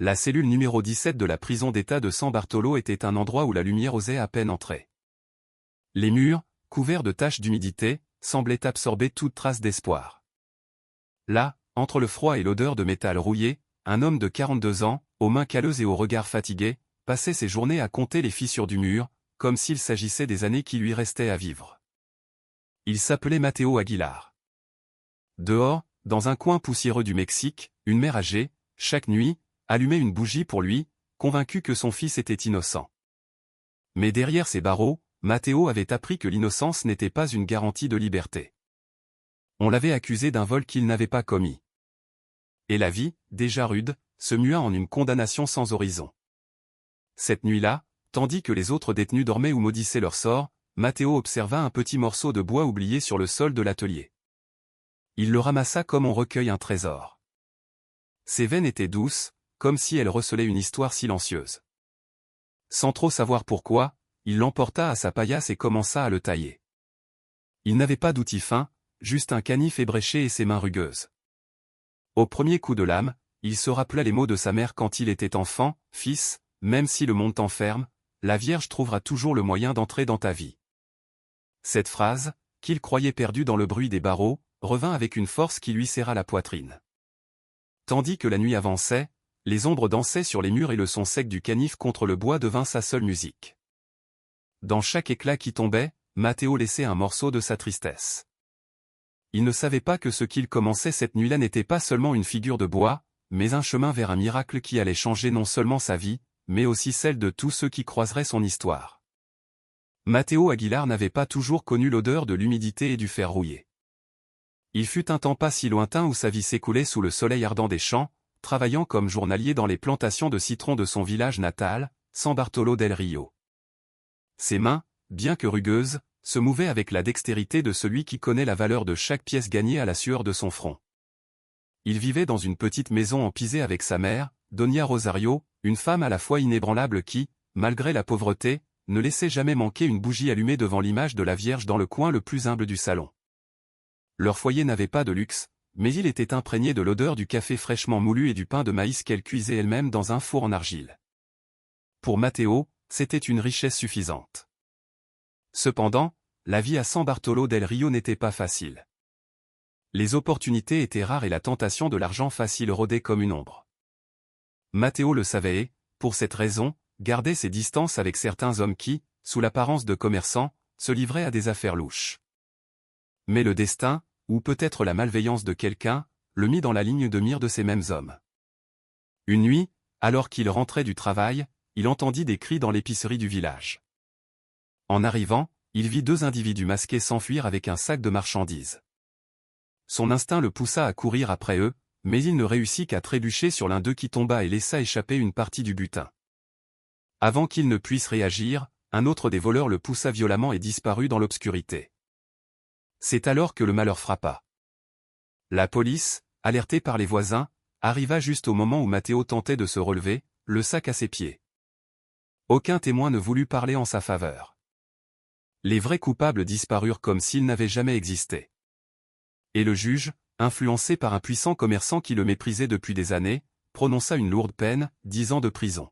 La cellule numéro 17 de la prison d'État de San Bartolo était un endroit où la lumière osait à peine entrer. Les murs, couverts de taches d'humidité, semblaient absorber toute trace d'espoir. Là, entre le froid et l'odeur de métal rouillé, un homme de 42 ans, aux mains calleuses et au regard fatigué, passait ses journées à compter les fissures du mur, comme s'il s'agissait des années qui lui restaient à vivre. Il s'appelait Matteo Aguilar. Dehors, dans un coin poussiéreux du Mexique, une mère âgée, chaque nuit, allumait une bougie pour lui, convaincue que son fils était innocent. Mais derrière ces barreaux, Matteo avait appris que l'innocence n'était pas une garantie de liberté. On l'avait accusé d'un vol qu'il n'avait pas commis. Et la vie, déjà rude, se mua en une condamnation sans horizon. Cette nuit-là, tandis que les autres détenus dormaient ou maudissaient leur sort, Matteo observa un petit morceau de bois oublié sur le sol de l'atelier. Il le ramassa comme on recueille un trésor. Ses veines étaient douces, comme si elles recelaient une histoire silencieuse. Sans trop savoir pourquoi, il l'emporta à sa paillasse et commença à le tailler. Il n'avait pas d'outil fin, juste un canif ébréché et ses mains rugueuses. Au premier coup de lame, il se rappela les mots de sa mère quand il était enfant: « Fils, même si le monde t'enferme, la Vierge trouvera toujours le moyen d'entrer dans ta vie. » Cette phrase, qu'il croyait perdue dans le bruit des barreaux, revint avec une force qui lui serra la poitrine. Tandis que la nuit avançait, les ombres dansaient sur les murs et le son sec du canif contre le bois devint sa seule musique. Dans chaque éclat qui tombait, Matteo laissait un morceau de sa tristesse. Il ne savait pas que ce qu'il commençait cette nuit-là n'était pas seulement une figure de bois, mais un chemin vers un miracle qui allait changer non seulement sa vie, mais aussi celle de tous ceux qui croiseraient son histoire. Matteo Aguilar n'avait pas toujours connu l'odeur de l'humidité et du fer rouillé. Il fut un temps pas si lointain où sa vie s'écoulait sous le soleil ardent des champs, travaillant comme journalier dans les plantations de citron de son village natal, San Bartolo del Rio. Ses mains, bien que rugueuses, se mouvait avec la dextérité de celui qui connaît la valeur de chaque pièce gagnée à la sueur de son front. Il vivait dans une petite maison en pisé avec sa mère, Doña Rosario, une femme à la fois inébranlable qui, malgré la pauvreté, ne laissait jamais manquer une bougie allumée devant l'image de la Vierge dans le coin le plus humble du salon. Leur foyer n'avait pas de luxe, mais il était imprégné de l'odeur du café fraîchement moulu et du pain de maïs qu'elle cuisait elle-même dans un four en argile. Pour Matteo, c'était une richesse suffisante. Cependant, la vie à San Bartolo del Rio n'était pas facile. Les opportunités étaient rares et la tentation de l'argent facile rôdait comme une ombre. Matteo le savait et, pour cette raison, gardait ses distances avec certains hommes qui, sous l'apparence de commerçants, se livraient à des affaires louches. Mais le destin, ou peut-être la malveillance de quelqu'un, le mit dans la ligne de mire de ces mêmes hommes. Une nuit, alors qu'il rentrait du travail, il entendit des cris dans l'épicerie du village. En arrivant, il vit deux individus masqués s'enfuir avec un sac de marchandises. Son instinct le poussa à courir après eux, mais il ne réussit qu'à trébucher sur l'un d'eux qui tomba et laissa échapper une partie du butin. Avant qu'il ne puisse réagir, un autre des voleurs le poussa violemment et disparut dans l'obscurité. C'est alors que le malheur frappa. La police, alertée par les voisins, arriva juste au moment où Matteo tentait de se relever, le sac à ses pieds. Aucun témoin ne voulut parler en sa faveur. Les vrais coupables disparurent comme s'ils n'avaient jamais existé. Et le juge, influencé par un puissant commerçant qui le méprisait depuis des années, prononça une lourde peine, 10 ans de prison.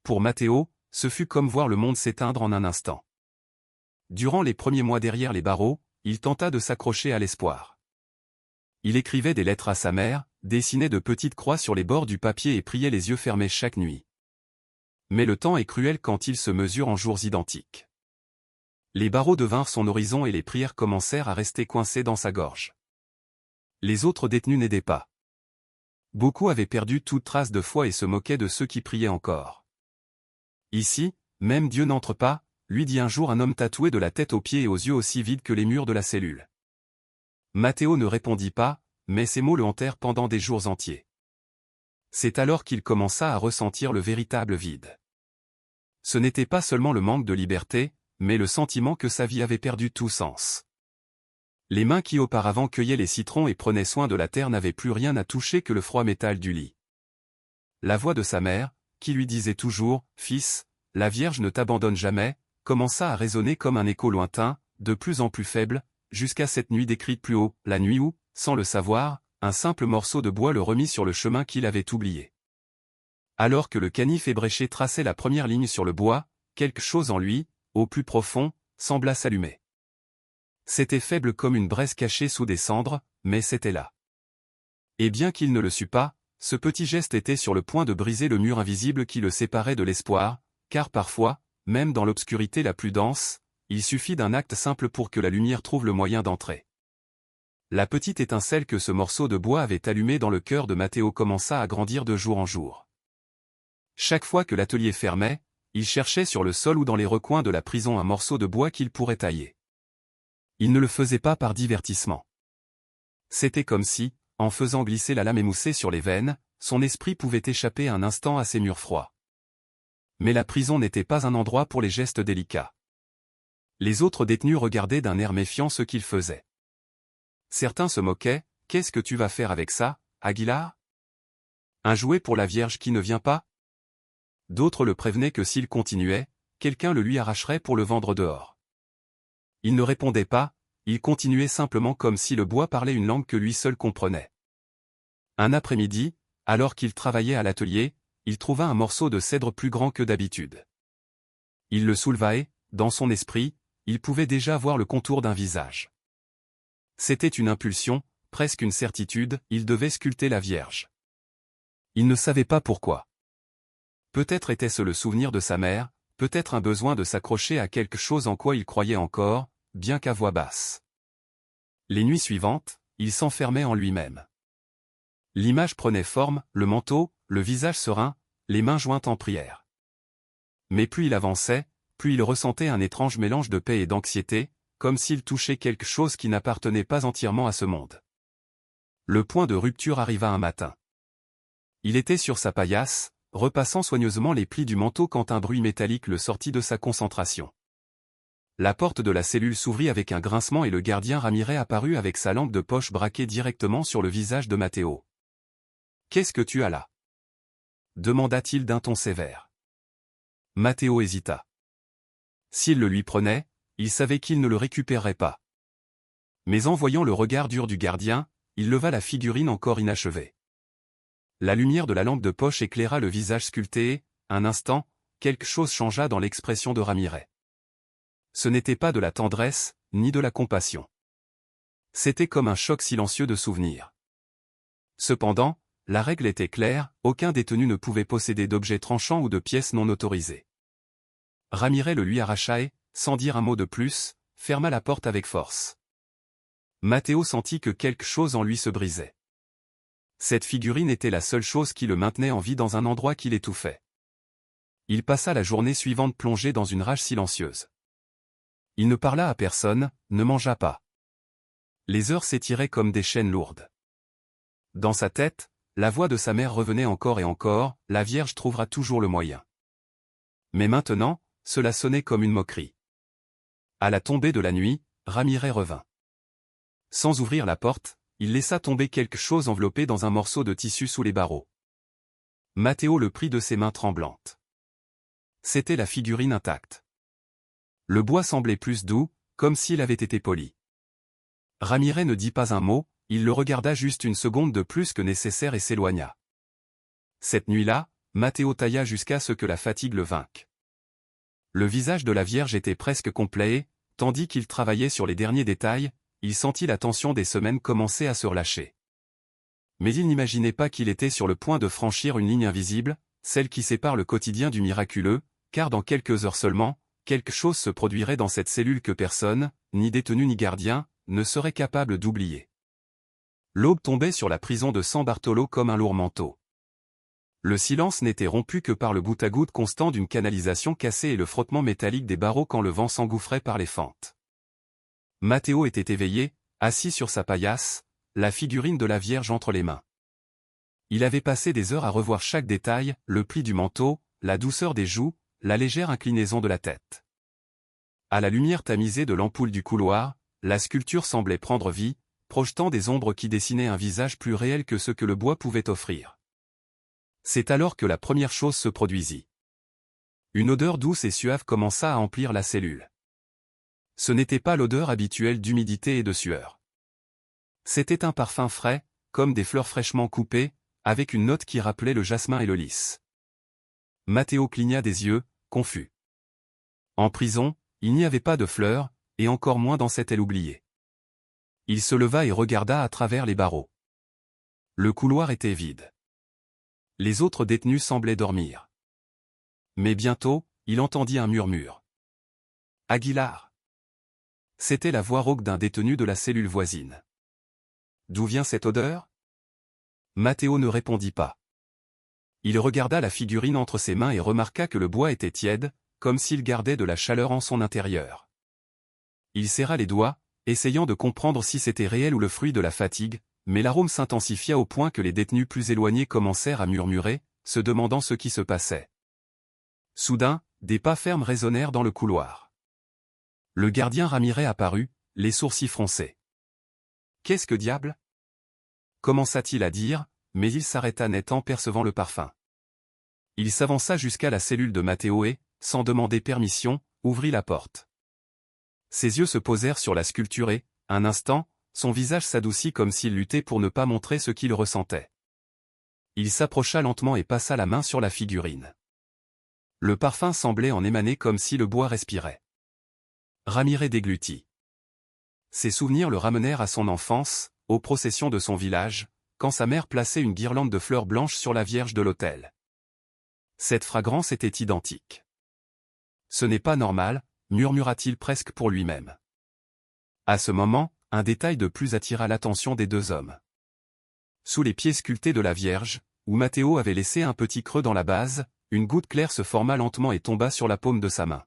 Pour Matteo, ce fut comme voir le monde s'éteindre en un instant. Durant les premiers mois derrière les barreaux, il tenta de s'accrocher à l'espoir. Il écrivait des lettres à sa mère, dessinait de petites croix sur les bords du papier et priait les yeux fermés chaque nuit. Mais le temps est cruel quand il se mesure en jours identiques. Les barreaux devinrent son horizon et les prières commencèrent à rester coincées dans sa gorge. Les autres détenus n'aidaient pas. Beaucoup avaient perdu toute trace de foi et se moquaient de ceux qui priaient encore. Ici, même Dieu n'entre pas, lui dit un jour un homme tatoué de la tête aux pieds et aux yeux aussi vides que les murs de la cellule. Matteo ne répondit pas, mais ces mots le hantèrent pendant des jours entiers. C'est alors qu'il commença à ressentir le véritable vide. Ce n'était pas seulement le manque de liberté, mais le sentiment que sa vie avait perdu tout sens. Les mains qui auparavant cueillaient les citrons et prenaient soin de la terre n'avaient plus rien à toucher que le froid métal du lit. La voix de sa mère, qui lui disait toujours « Fils, la Vierge ne t'abandonne jamais », commença à résonner comme un écho lointain, de plus en plus faible, jusqu'à cette nuit décrite plus haut, la nuit où, sans le savoir, un simple morceau de bois le remit sur le chemin qu'il avait oublié. Alors que le canif ébréché traçait la première ligne sur le bois, quelque chose en lui, au plus profond, sembla s'allumer. C'était faible comme une braise cachée sous des cendres, mais c'était là. Et bien qu'il ne le sût pas, ce petit geste était sur le point de briser le mur invisible qui le séparait de l'espoir, car parfois, même dans l'obscurité la plus dense, il suffit d'un acte simple pour que la lumière trouve le moyen d'entrer. La petite étincelle que ce morceau de bois avait allumée dans le cœur de Matteo commença à grandir de jour en jour. Chaque fois que l'atelier fermait, il cherchait sur le sol ou dans les recoins de la prison un morceau de bois qu'il pourrait tailler. Il ne le faisait pas par divertissement. C'était comme si, en faisant glisser la lame émoussée sur les veines, son esprit pouvait échapper un instant à ces murs froids. Mais la prison n'était pas un endroit pour les gestes délicats. Les autres détenus regardaient d'un air méfiant ce qu'il faisait. Certains se moquaient, « Qu'est-ce que tu vas faire avec ça, Aguilar? Un jouet pour la Vierge qui ne vient pas ?» D'autres le prévenaient que s'il continuait, quelqu'un le lui arracherait pour le vendre dehors. Il ne répondait pas, il continuait simplement comme si le bois parlait une langue que lui seul comprenait. Un après-midi, alors qu'il travaillait à l'atelier, il trouva un morceau de cèdre plus grand que d'habitude. Il le souleva et, dans son esprit, il pouvait déjà voir le contour d'un visage. C'était une impulsion, presque une certitude, il devait sculpter la Vierge. Il ne savait pas pourquoi. Peut-être était-ce le souvenir de sa mère, peut-être un besoin de s'accrocher à quelque chose en quoi il croyait encore, bien qu'à voix basse. Les nuits suivantes, il s'enfermait en lui-même. L'image prenait forme, le manteau, le visage serein, les mains jointes en prière. Mais plus il avançait, plus il ressentait un étrange mélange de paix et d'anxiété, comme s'il touchait quelque chose qui n'appartenait pas entièrement à ce monde. Le point de rupture arriva un matin. Il était sur sa paillasse, repassant soigneusement les plis du manteau quand un bruit métallique le sortit de sa concentration. La porte de la cellule s'ouvrit avec un grincement et le gardien Ramirez apparut avec sa lampe de poche braquée directement sur le visage de Matteo. « Qu'est-ce que tu as là ?» demanda-t-il d'un ton sévère. Matteo hésita. S'il le lui prenait, il savait qu'il ne le récupérerait pas. Mais en voyant le regard dur du gardien, il leva la figurine encore inachevée. La lumière de la lampe de poche éclaira le visage sculpté et, un instant, quelque chose changea dans l'expression de Ramirez. Ce n'était pas de la tendresse, ni de la compassion. C'était comme un choc silencieux de souvenirs. Cependant, la règle était claire, aucun détenu ne pouvait posséder d'objets tranchants ou de pièces non autorisées. Ramirez le lui arracha et, sans dire un mot de plus, ferma la porte avec force. Matteo sentit que quelque chose en lui se brisait. Cette figurine était la seule chose qui le maintenait en vie dans un endroit qui l'étouffait. Il passa la journée suivante plongé dans une rage silencieuse. Il ne parla à personne, ne mangea pas. Les heures s'étiraient comme des chaînes lourdes. Dans sa tête, la voix de sa mère revenait encore et encore, « La Vierge trouvera toujours le moyen. » Mais maintenant, cela sonnait comme une moquerie. À la tombée de la nuit, Ramirez revint. Sans ouvrir la porte, il laissa tomber quelque chose enveloppé dans un morceau de tissu sous les barreaux. Matteo le prit de ses mains tremblantes. C'était la figurine intacte. Le bois semblait plus doux, comme s'il avait été poli. Ramirez ne dit pas un mot, il le regarda juste une seconde de plus que nécessaire et s'éloigna. Cette nuit-là, Matteo tailla jusqu'à ce que la fatigue le vainque. Le visage de la Vierge était presque complet et, tandis qu'il travaillait sur les derniers détails, il sentit la tension des semaines commencer à se relâcher. Mais il n'imaginait pas qu'il était sur le point de franchir une ligne invisible, celle qui sépare le quotidien du miraculeux, car dans quelques heures seulement, quelque chose se produirait dans cette cellule que personne, ni détenu ni gardien, ne serait capable d'oublier. L'aube tombait sur la prison de San Bartolo comme un lourd manteau. Le silence n'était rompu que par le goutte-à-goutte constant d'une canalisation cassée et le frottement métallique des barreaux quand le vent s'engouffrait par les fentes. Matteo était éveillé, assis sur sa paillasse, la figurine de la Vierge entre les mains. Il avait passé des heures à revoir chaque détail, le pli du manteau, la douceur des joues, la légère inclinaison de la tête. À la lumière tamisée de l'ampoule du couloir, la sculpture semblait prendre vie, projetant des ombres qui dessinaient un visage plus réel que ce que le bois pouvait offrir. C'est alors que la première chose se produisit. Une odeur douce et suave commença à emplir la cellule. Ce n'était pas l'odeur habituelle d'humidité et de sueur. C'était un parfum frais, comme des fleurs fraîchement coupées, avec une note qui rappelait le jasmin et le lys. Matteo cligna des yeux, confus. En prison, il n'y avait pas de fleurs, et encore moins dans cette aile oubliée. Il se leva et regarda à travers les barreaux. Le couloir était vide. Les autres détenus semblaient dormir. Mais bientôt, il entendit un murmure. « Aguilar !» C'était la voix rauque d'un détenu de la cellule voisine. « D'où vient cette odeur ?» Matteo ne répondit pas. Il regarda la figurine entre ses mains et remarqua que le bois était tiède, comme s'il gardait de la chaleur en son intérieur. Il serra les doigts, essayant de comprendre si c'était réel ou le fruit de la fatigue, mais l'arôme s'intensifia au point que les détenus plus éloignés commencèrent à murmurer, se demandant ce qui se passait. Soudain, des pas fermes résonnèrent dans le couloir. Le gardien Ramirez apparut, les sourcils froncés. « Qu'est-ce que diable ?» commença-t-il à dire, mais il s'arrêta net en percevant le parfum. Il s'avança jusqu'à la cellule de Matteo et, sans demander permission, ouvrit la porte. Ses yeux se posèrent sur la sculpture et, un instant, son visage s'adoucit comme s'il luttait pour ne pas montrer ce qu'il ressentait. Il s'approcha lentement et passa la main sur la figurine. Le parfum semblait en émaner comme si le bois respirait. Ramirez déglutit. Ses souvenirs le ramenèrent à son enfance, aux processions de son village, quand sa mère plaçait une guirlande de fleurs blanches sur la Vierge de l'autel. Cette fragrance était identique. « Ce n'est pas normal », murmura-t-il presque pour lui-même. À ce moment, un détail de plus attira l'attention des deux hommes. Sous les pieds sculptés de la Vierge, où Matteo avait laissé un petit creux dans la base, une goutte claire se forma lentement et tomba sur la paume de sa main.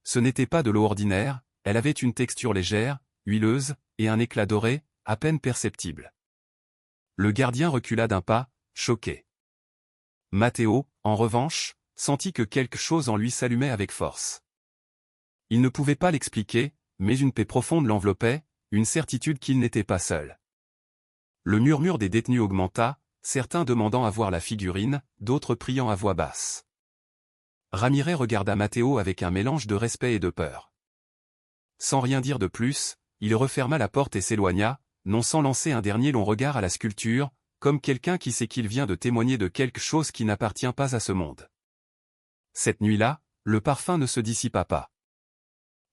Ce n'était pas de l'eau ordinaire, elle avait une texture légère, huileuse, et un éclat doré, à peine perceptible. Le gardien recula d'un pas, choqué. Matteo, en revanche, sentit que quelque chose en lui s'allumait avec force. Il ne pouvait pas l'expliquer, mais une paix profonde l'enveloppait, une certitude qu'il n'était pas seul. Le murmure des détenus augmenta, certains demandant à voir la figurine, d'autres priant à voix basse. Ramirez regarda Matteo avec un mélange de respect et de peur. Sans rien dire de plus, il referma la porte et s'éloigna, non sans lancer un dernier long regard à la sculpture, comme quelqu'un qui sait qu'il vient de témoigner de quelque chose qui n'appartient pas à ce monde. Cette nuit-là, le parfum ne se dissipa pas.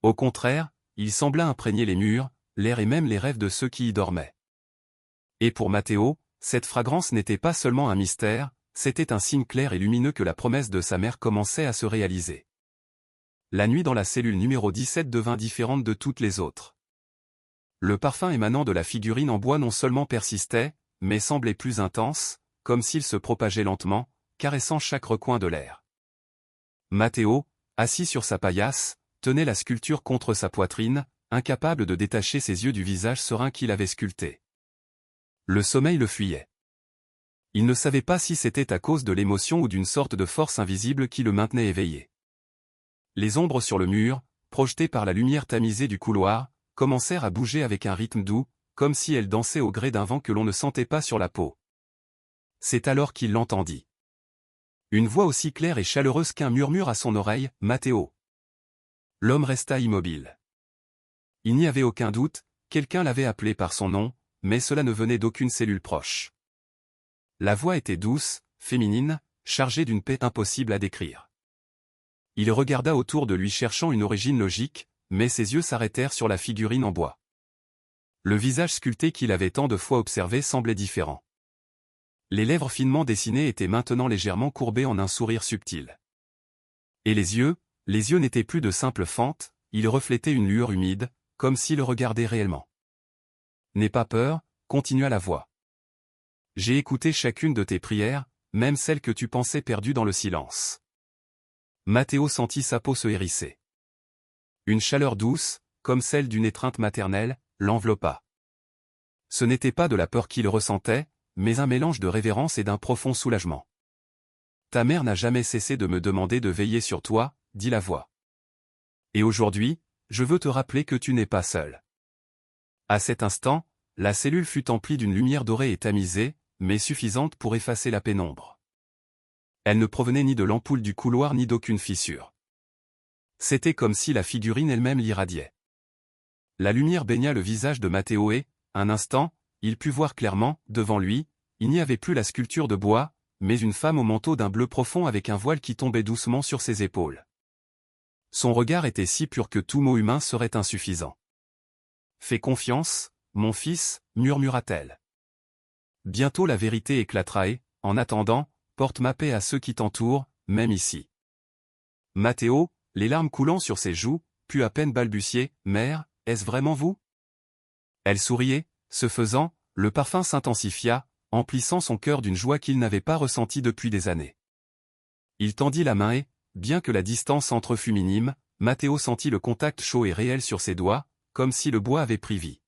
Au contraire, il sembla imprégner les murs, l'air et même les rêves de ceux qui y dormaient. Et pour Matteo, cette fragrance n'était pas seulement un mystère, c'était un signe clair et lumineux que la promesse de sa mère commençait à se réaliser. La nuit dans la cellule numéro 17 devint différente de toutes les autres. Le parfum émanant de la figurine en bois non seulement persistait, mais semblait plus intense, comme s'il se propageait lentement, caressant chaque recoin de l'air. Matteo, assis sur sa paillasse, tenait la sculpture contre sa poitrine, incapable de détacher ses yeux du visage serein qu'il avait sculpté. Le sommeil le fuyait. Il ne savait pas si c'était à cause de l'émotion ou d'une sorte de force invisible qui le maintenait éveillé. Les ombres sur le mur, projetées par la lumière tamisée du couloir, commencèrent à bouger avec un rythme doux, comme si elles dansaient au gré d'un vent que l'on ne sentait pas sur la peau. C'est alors qu'il l'entendit. Une voix aussi claire et chaleureuse qu'un murmure à son oreille, « Matteo !» L'homme resta immobile. Il n'y avait aucun doute, quelqu'un l'avait appelé par son nom, mais cela ne venait d'aucune cellule proche. La voix était douce, féminine, chargée d'une paix impossible à décrire. Il regarda autour de lui cherchant une origine logique, mais ses yeux s'arrêtèrent sur la figurine en bois. Le visage sculpté qu'il avait tant de fois observé semblait différent. Les lèvres finement dessinées étaient maintenant légèrement courbées en un sourire subtil. Et les yeux n'étaient plus de simples fentes, ils reflétaient une lueur humide, comme s'il regardait réellement. « N'aie pas peur », continua la voix. « J'ai écouté chacune de tes prières, même celles que tu pensais perdues dans le silence. » Matteo sentit sa peau se hérisser. Une chaleur douce, comme celle d'une étreinte maternelle, l'enveloppa. Ce n'était pas de la peur qu'il ressentait, mais un mélange de révérence et d'un profond soulagement. « Ta mère n'a jamais cessé de me demander de veiller sur toi, » dit la voix. « Et aujourd'hui, je veux te rappeler que tu n'es pas seul. » À cet instant, la cellule fut emplie d'une lumière dorée et tamisée, mais suffisante pour effacer la pénombre. Elle ne provenait ni de l'ampoule du couloir ni d'aucune fissure. C'était comme si la figurine elle-même l'irradiait. La lumière baigna le visage de Matteo et, un instant, il put voir clairement, devant lui, il n'y avait plus la sculpture de bois, mais une femme au manteau d'un bleu profond avec un voile qui tombait doucement sur ses épaules. Son regard était si pur que tout mot humain serait insuffisant. « Fais confiance, mon fils, murmura-t-elle. Bientôt la vérité éclatera et, en attendant, porte ma paix à ceux qui t'entourent, même ici. » Matteo, les larmes coulant sur ses joues, put à peine balbutier, « Mère, est-ce vraiment vous ?» Elle souriait, ce faisant, le parfum s'intensifia, emplissant son cœur d'une joie qu'il n'avait pas ressentie depuis des années. Il tendit la main et, bien que la distance entre eux fût minime, Matteo sentit le contact chaud et réel sur ses doigts, comme si le bois avait pris vie.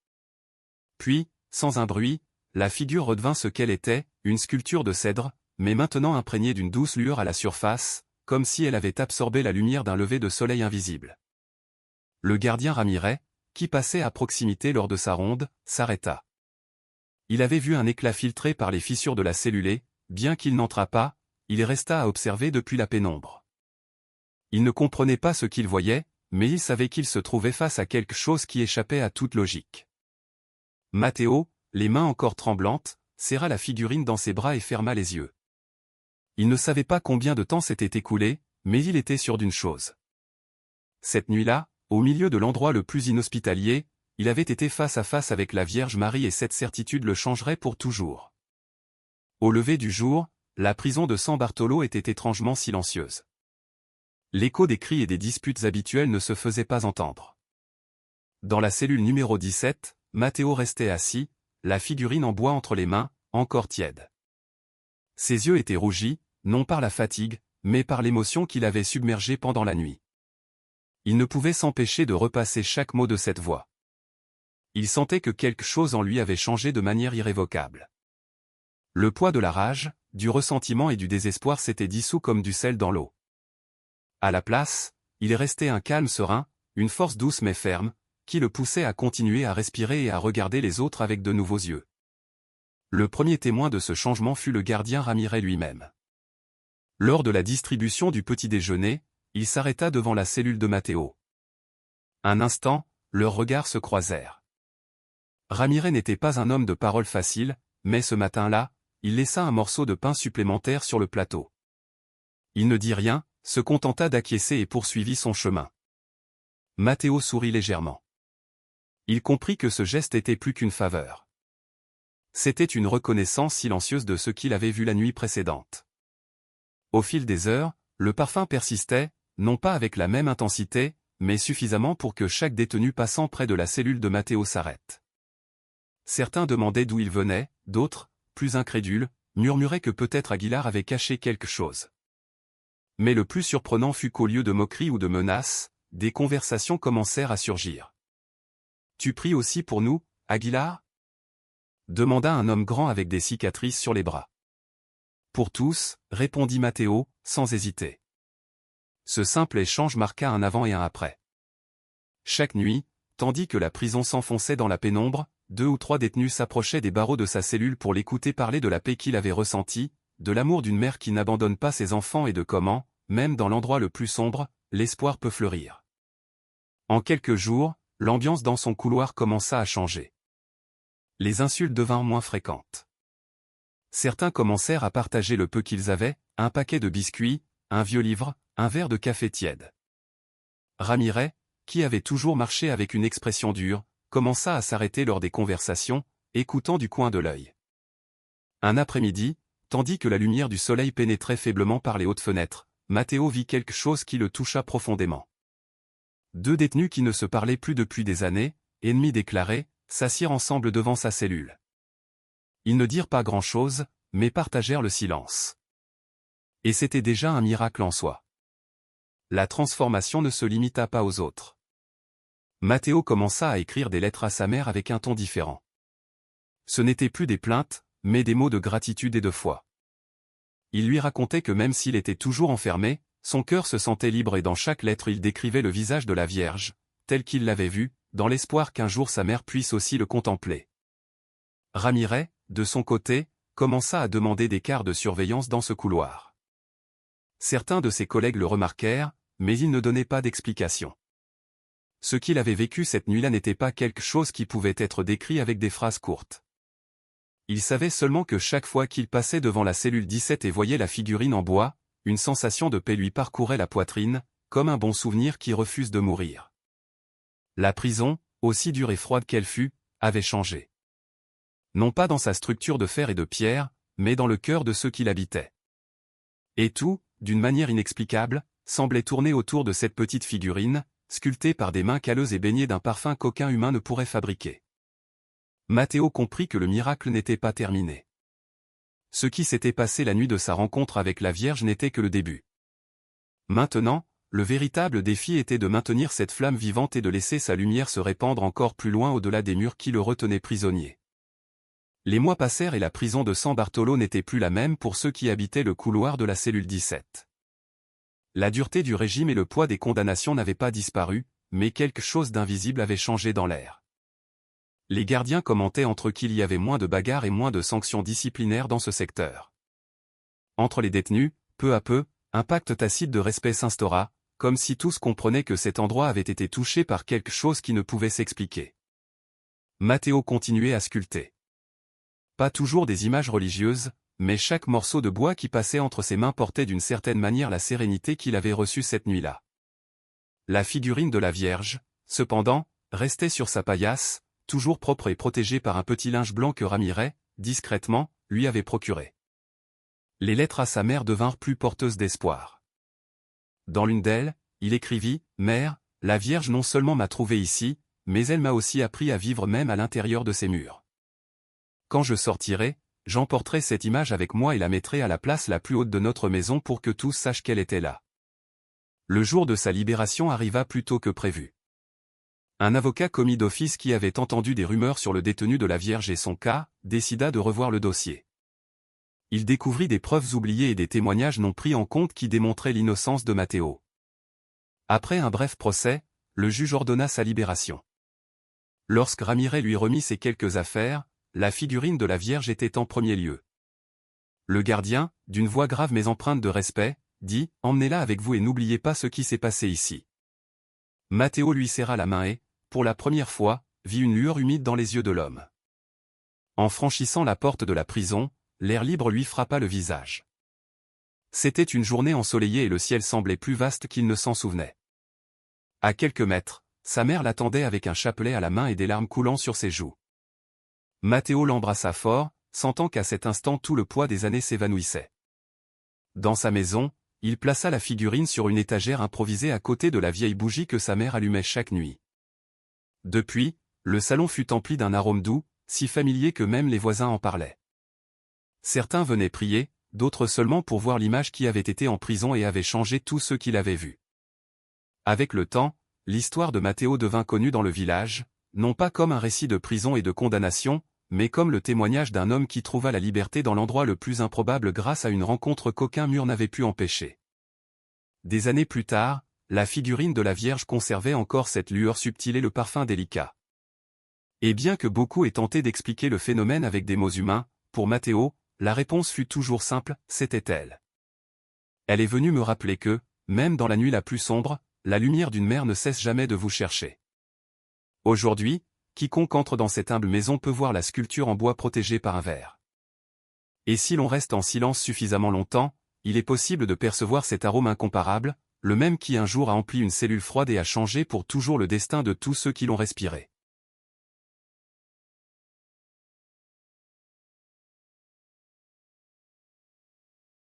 Puis, sans un bruit, la figure redevint ce qu'elle était, une sculpture de cèdre, mais maintenant imprégnée d'une douce lueur à la surface, comme si elle avait absorbé la lumière d'un lever de soleil invisible. Le gardien Ramirez, qui passait à proximité lors de sa ronde, s'arrêta. Il avait vu un éclat filtré par les fissures de la cellule et, bien qu'il n'entrât pas, il resta à observer depuis la pénombre. Il ne comprenait pas ce qu'il voyait, mais il savait qu'il se trouvait face à quelque chose qui échappait à toute logique. Matteo, les mains encore tremblantes, serra la figurine dans ses bras et ferma les yeux. Il ne savait pas combien de temps s'était écoulé, mais il était sûr d'une chose. Cette nuit-là, au milieu de l'endroit le plus inhospitalier, il avait été face à face avec la Vierge Marie et cette certitude le changerait pour toujours. Au lever du jour, la prison de San Bartolo était étrangement silencieuse. L'écho des cris et des disputes habituelles ne se faisait pas entendre. Dans la cellule numéro 17, Matteo restait assis, la figurine en bois entre les mains, encore tiède. Ses yeux étaient rougis, non par la fatigue, mais par l'émotion qui l'avait submergé pendant la nuit. Il ne pouvait s'empêcher de repasser chaque mot de cette voix. Il sentait que quelque chose en lui avait changé de manière irrévocable. Le poids de la rage, du ressentiment et du désespoir s'était dissous comme du sel dans l'eau. À la place, il restait un calme serein, une force douce mais ferme, qui le poussait à continuer à respirer et à regarder les autres avec de nouveaux yeux. Le premier témoin de ce changement fut le gardien Ramirez lui-même. Lors de la distribution du petit déjeuner, il s'arrêta devant la cellule de Matteo. Un instant, leurs regards se croisèrent. Ramirez n'était pas un homme de parole facile, mais ce matin-là, il laissa un morceau de pain supplémentaire sur le plateau. Il ne dit rien, se contenta d'acquiescer et poursuivit son chemin. Matteo sourit légèrement. Il comprit que ce geste était plus qu'une faveur. C'était une reconnaissance silencieuse de ce qu'il avait vu la nuit précédente. Au fil des heures, le parfum persistait, non pas avec la même intensité, mais suffisamment pour que chaque détenu passant près de la cellule de Matteo s'arrête. Certains demandaient d'où il venait, d'autres, plus incrédules, murmuraient que peut-être Aguilar avait caché quelque chose. Mais le plus surprenant fut qu'au lieu de moqueries ou de menaces, des conversations commencèrent à surgir. « Tu pries aussi pour nous, Aguilar ?» demanda un homme grand avec des cicatrices sur les bras. « Pour tous, » répondit Matteo, sans hésiter. Ce simple échange marqua un avant et un après. Chaque nuit, tandis que la prison s'enfonçait dans la pénombre, 2 ou 3 détenus s'approchaient des barreaux de sa cellule pour l'écouter parler de la paix qu'il avait ressentie, de l'amour d'une mère qui n'abandonne pas ses enfants et de comment, même dans l'endroit le plus sombre, l'espoir peut fleurir. En quelques jours, l'ambiance dans son couloir commença à changer. Les insultes devinrent moins fréquentes. Certains commencèrent à partager le peu qu'ils avaient, un paquet de biscuits, un vieux livre, un verre de café tiède. Ramirez, qui avait toujours marché avec une expression dure, commença à s'arrêter lors des conversations, écoutant du coin de l'œil. Un après-midi, tandis que la lumière du soleil pénétrait faiblement par les hautes fenêtres, Matteo vit quelque chose qui le toucha profondément. 2 détenus qui ne se parlaient plus depuis des années, ennemis déclarés, s'assirent ensemble devant sa cellule. Ils ne dirent pas grand-chose, mais partagèrent le silence. Et c'était déjà un miracle en soi. La transformation ne se limita pas aux autres. Matteo commença à écrire des lettres à sa mère avec un ton différent. Ce n'étaient plus des plaintes, mais des mots de gratitude et de foi. Il lui racontait que même s'il était toujours enfermé, son cœur se sentait libre et dans chaque lettre il décrivait le visage de la Vierge, tel qu'il l'avait vu, dans l'espoir qu'un jour sa mère puisse aussi le contempler. Ramirez, de son côté, commença à demander des quarts de surveillance dans ce couloir. Certains de ses collègues le remarquèrent, mais il ne donnait pas d'explication. Ce qu'il avait vécu cette nuit-là n'était pas quelque chose qui pouvait être décrit avec des phrases courtes. Il savait seulement que chaque fois qu'il passait devant la cellule 17 et voyait la figurine en bois, une sensation de paix lui parcourait la poitrine, comme un bon souvenir qui refuse de mourir. La prison, aussi dure et froide qu'elle fut, avait changé. Non pas dans sa structure de fer et de pierre, mais dans le cœur de ceux qui l'habitaient. Et tout, d'une manière inexplicable, semblait tourner autour de cette petite figurine, sculptée par des mains calleuses et baignée d'un parfum qu'aucun humain ne pourrait fabriquer. Matteo comprit que le miracle n'était pas terminé. Ce qui s'était passé la nuit de sa rencontre avec la Vierge n'était que le début. Maintenant, le véritable défi était de maintenir cette flamme vivante et de laisser sa lumière se répandre encore plus loin au-delà des murs qui le retenaient prisonnier. Les mois passèrent et la prison de San Bartolo n'était plus la même pour ceux qui habitaient le couloir de la cellule 17. La dureté du régime et le poids des condamnations n'avaient pas disparu, mais quelque chose d'invisible avait changé dans l'air. Les gardiens commentaient entre eux qu'il y avait moins de bagarres et moins de sanctions disciplinaires dans ce secteur. Entre les détenus, peu à peu, un pacte tacite de respect s'instaura, comme si tous comprenaient que cet endroit avait été touché par quelque chose qui ne pouvait s'expliquer. Matteo continuait à sculpter. Pas toujours des images religieuses, mais chaque morceau de bois qui passait entre ses mains portait d'une certaine manière la sérénité qu'il avait reçue cette nuit-là. La figurine de la Vierge, cependant, restait sur sa paillasse, toujours propre et protégée par un petit linge blanc que Ramirez, discrètement, lui avait procuré. Les lettres à sa mère devinrent plus porteuses d'espoir. Dans l'une d'elles, il écrivit « Mère, la Vierge non seulement m'a trouvé ici, mais elle m'a aussi appris à vivre même à l'intérieur de ces murs. Quand je sortirai, j'emporterai cette image avec moi et la mettrai à la place la plus haute de notre maison pour que tous sachent qu'elle était là. » Le jour de sa libération arriva plus tôt que prévu. Un avocat commis d'office qui avait entendu des rumeurs sur le détenu de la Vierge et son cas, décida de revoir le dossier. Il découvrit des preuves oubliées et des témoignages non pris en compte qui démontraient l'innocence de Matteo. Après un bref procès, le juge ordonna sa libération. Lorsque Ramirez lui remit ces quelques affaires, la figurine de la Vierge était en premier lieu. Le gardien, d'une voix grave mais empreinte de respect, dit « Emmenez-la avec vous et n'oubliez pas ce qui s'est passé ici. » Matteo lui serra la main et, pour la première fois, vit une lueur humide dans les yeux de l'homme. En franchissant la porte de la prison, l'air libre lui frappa le visage. C'était une journée ensoleillée et le ciel semblait plus vaste qu'il ne s'en souvenait. À quelques mètres, sa mère l'attendait avec un chapelet à la main et des larmes coulant sur ses joues. Matteo l'embrassa fort, sentant qu'à cet instant tout le poids des années s'évanouissait. Dans sa maison, il plaça la figurine sur une étagère improvisée à côté de la vieille bougie que sa mère allumait chaque nuit. Depuis, le salon fut empli d'un arôme doux, si familier que même les voisins en parlaient. Certains venaient prier, d'autres seulement pour voir l'image qui avait été en prison et avait changé tous ceux qui l'avaient vue. Avec le temps, l'histoire de Matteo devint connue dans le village, non pas comme un récit de prison et de condamnation, mais comme le témoignage d'un homme qui trouva la liberté dans l'endroit le plus improbable grâce à une rencontre qu'aucun mur n'avait pu empêcher. Des années plus tard, la figurine de la Vierge conservait encore cette lueur subtile et le parfum délicat. Et bien que beaucoup aient tenté d'expliquer le phénomène avec des mots humains, pour Matteo, la réponse fut toujours simple, c'était elle. Elle est venue me rappeler que, même dans la nuit la plus sombre, la lumière d'une mère ne cesse jamais de vous chercher. Aujourd'hui, quiconque entre dans cette humble maison peut voir la sculpture en bois protégée par un verre. Et si l'on reste en silence suffisamment longtemps, il est possible de percevoir cet arôme incomparable, le même qui un jour a empli une cellule froide et a changé pour toujours le destin de tous ceux qui l'ont respiré.